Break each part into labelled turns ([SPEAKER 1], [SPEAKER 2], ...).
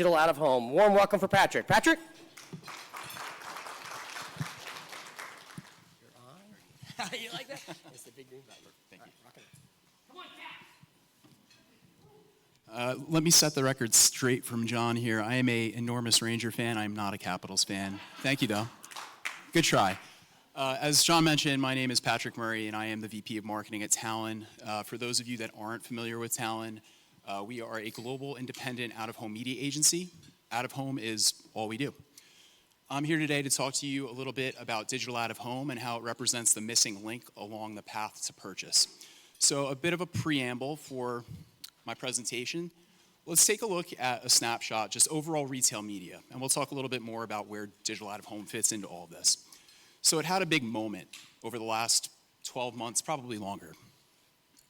[SPEAKER 1] Digital out of home. Warm welcome for Patrick. Patrick? You're on. You like that? It's the big green button.
[SPEAKER 2] Thank you.
[SPEAKER 1] Right, come on, Cat.
[SPEAKER 2] Let me set the record straight from John here. I am an enormous Ranger fan. I am not a Capitals fan. Thank you, though. Good try. As John mentioned, my name is Patrick Murray, and I am the VP of Marketing at Talon. For those of you that aren't familiar with Talon, we are a global independent out-of-home media agency. Out-of-home is all we do. I'm here today to talk to you a little bit about digital out-of-home and how it represents the missing link along the path to purchase. So a bit of a preamble for my presentation. Let's take a look at a snapshot, just overall retail media, and we'll talk a little bit more about where digital out-of-home fits into all of this. So it had a big moment over the last 12 months, probably longer.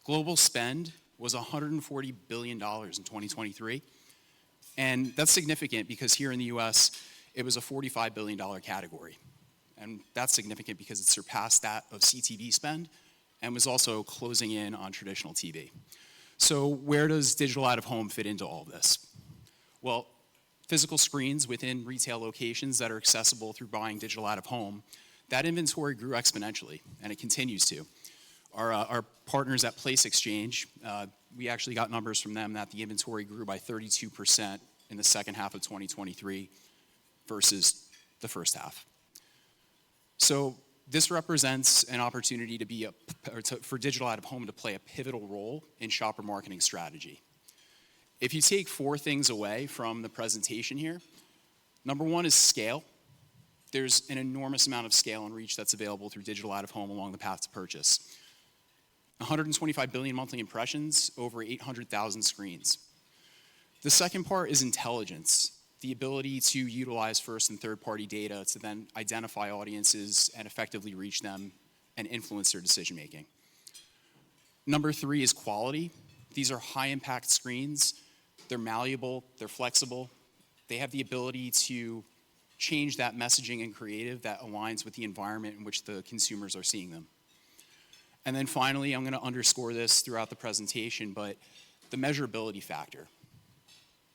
[SPEAKER 2] Global spend was $140 billion in 2023, and that's significant because here in the US, it was a $45 billion category. And that's significant because it surpassed that of CTV spend and was also closing in on traditional TV. So where does digital out-of-home fit into all of this? Well, physical screens within retail locations that are accessible through buying digital out-of-home, that inventory grew exponentially, and it continues to. Our partners at Place Exchange, we actually got numbers from them that the inventory grew by 32% in the second half of 2023 versus the first half. So this represents an opportunity for digital out-of-home to play a pivotal role in shopper marketing strategy. If you take 4 things away from the presentation here, number 1 is scale. There's an enormous amount of scale and reach that's available through digital out-of-home along the path to purchase. 125 billion monthly impressions, over 800,000 screens. The second part is intelligence, the ability to utilize first and third-party data to then identify audiences and effectively reach them and influence their decision-making. Number 3 is quality. These are high-impact screens. They're malleable, they're flexible. They have the ability to change that messaging and creative that aligns with the environment in which the consumers are seeing them. And then finally, I'm going to underscore this throughout the presentation, but the measurability factor,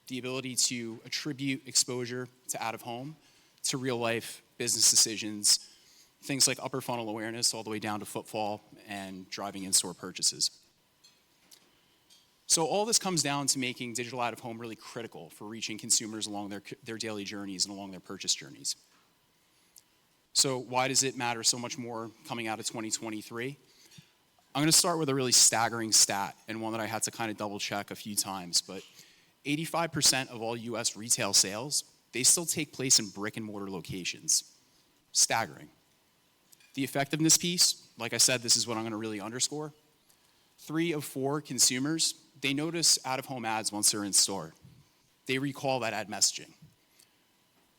[SPEAKER 2] the ability to attribute exposure to out-of-home, to real-life business decisions, things like upper funnel awareness all the way down to footfall and driving in-store purchases. So all this comes down to making digital out-of-home really critical for reaching consumers along their daily journeys and along their purchase journeys. So why does it matter so much more coming out of 2023? I'm going to start with a really staggering stat and one that I had to kind of double check a few times, but 85% of all US retail sales, they still take place in brick and mortar locations. Staggering. The effectiveness piece, like I said, this is what I'm going to really underscore. 3 of 4 consumers, they notice out-of-home ads once they're in store. They recall that ad messaging.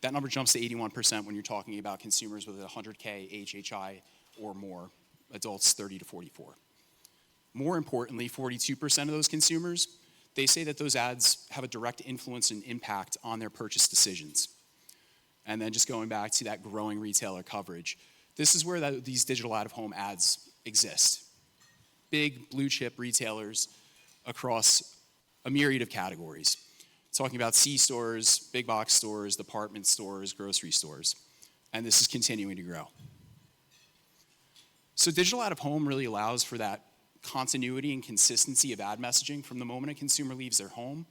[SPEAKER 2] That number jumps to 81% when you're talking about consumers with 100K HHI or more, adults 30 to 44. More importantly, 42% of those consumers, they say that those ads have a direct influence and impact on their purchase decisions. And then just going back to that growing retailer coverage, this is where these digital out-of-home ads exist. Big blue chip retailers across a myriad of categories. Talking about C-stores, big box stores, department stores, grocery stores. And this is continuing to grow. So digital out-of-home really allows for that continuity and consistency of ad messaging from the moment a consumer leaves their home,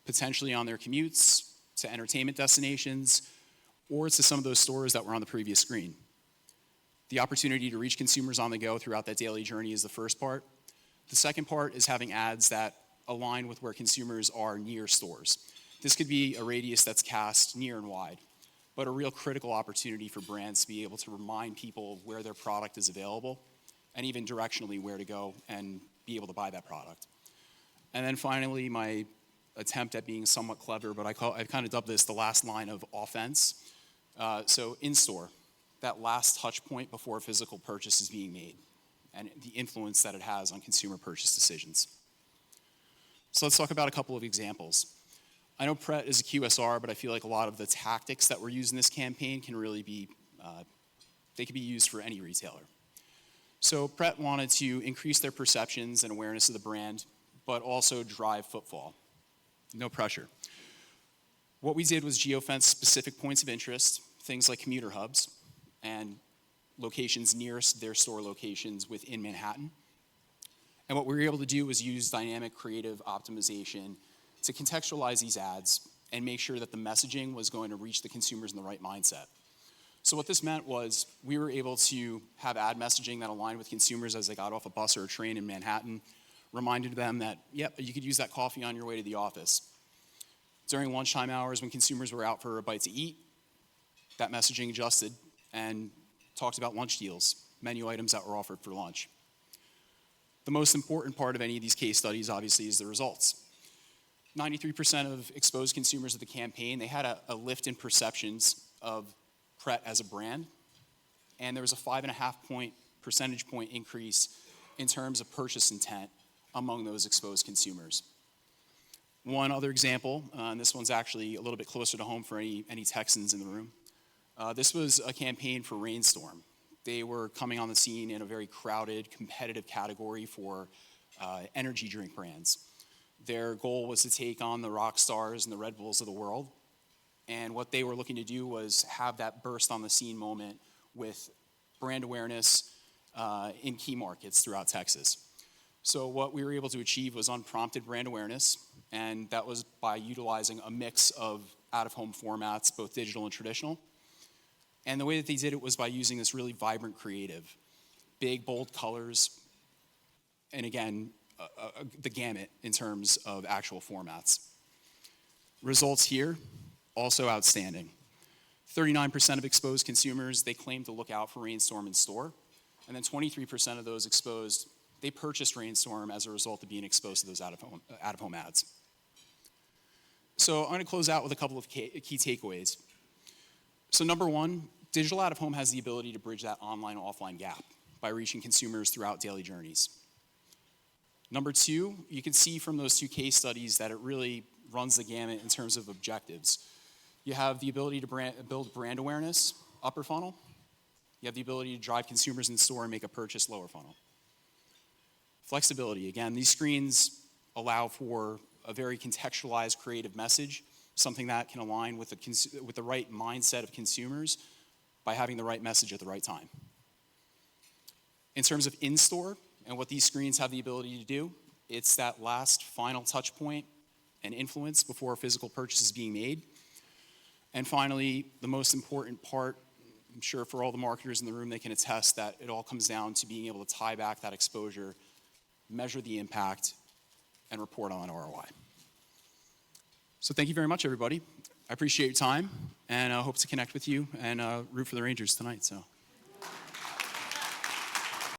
[SPEAKER 2] potentially on their commutes, to entertainment destinations, or to some of those stores that were on the previous screen. The opportunity to reach consumers on the go throughout that daily journey is the first part. The second part is having ads that align with where consumers are near stores. This could be a radius that's cast near and wide, but a real critical opportunity for brands to be able to remind people of where their product is available and even directionally where to go and be able to buy that product. And then finally, my attempt at being somewhat clever, but I've kind of dubbed this the last line of offense. So in-store, that last touch point before a physical purchase is being made and the influence that it has on consumer purchase decisions. So let's talk about a couple of examples. I know Pret is a QSR, but I feel like a lot of the tactics that were used in this campaign can really be, they can be used for any retailer. So Pret wanted to increase their perceptions and awareness of the brand, but also drive footfall. No pressure. What we did was geofence specific points of interest, things like commuter hubs and locations nearest their store locations within Manhattan. And what we were able to do was use dynamic creative optimization to contextualize these ads and make sure that the messaging was going to reach the consumers in the right mindset. So what this meant was we were able to have ad messaging that aligned with consumers as they got off a bus or a train in Manhattan, reminded them that, yep, you could use that coffee on your way to the office. During lunchtime hours when consumers were out for a bite to eat, that messaging adjusted and talked about lunch deals, menu items that were offered for lunch. The most important part of any of these case studies, obviously, is the results. 93% of exposed consumers of the campaign, they had a lift in perceptions of Pret as a brand, and there was a 5.5 percentage point increase in terms of purchase intent among those exposed consumers. One other example, and this one's actually a little bit closer to home for any Texans in the room. This was a campaign for Rainstorm. They were coming on the scene in a very crowded, competitive category for energy drink brands. Their goal was to take on the rock stars and the Red Bulls of the world. And what they were looking to do was have that burst on the scene moment with brand awareness in key markets throughout Texas. So what we were able to achieve was unprompted brand awareness, and that was by utilizing a mix of out-of-home formats, both digital and traditional. And the way that they did it was by using this really vibrant creative, big, bold colors, and again, the gamut in terms of actual formats. Results here, also outstanding. 39% of exposed consumers, they claimed to look out for Rainstorm in store, and then 23% of those exposed, they purchased Rainstorm as a result of being exposed to those out-of-home ads. So I'm gonna close out with a couple of key takeaways. So number one, digital out-of-home has the ability to bridge that online-offline gap by reaching consumers throughout daily journeys. Number two, you can see from those two case studies that it really runs the gamut in terms of objectives. You have the ability to build brand awareness, upper funnel. You have the ability to drive consumers in store and make a purchase, lower funnel. Flexibility, again, these screens allow for a very contextualized creative message, something that can align with the right mindset of consumers by having the right message at the right time. In terms of in-store and what these screens have the ability to do, it's that last final touch point and influence before a physical purchase is being made. And finally, the most important part, I'm sure for all the marketers in the room, they can attest that it all comes down to being able to tie back that exposure, measure the impact, and report on ROI. So thank you very much, everybody. I appreciate your time, and I hope to connect with you and root for the Rangers tonight. So.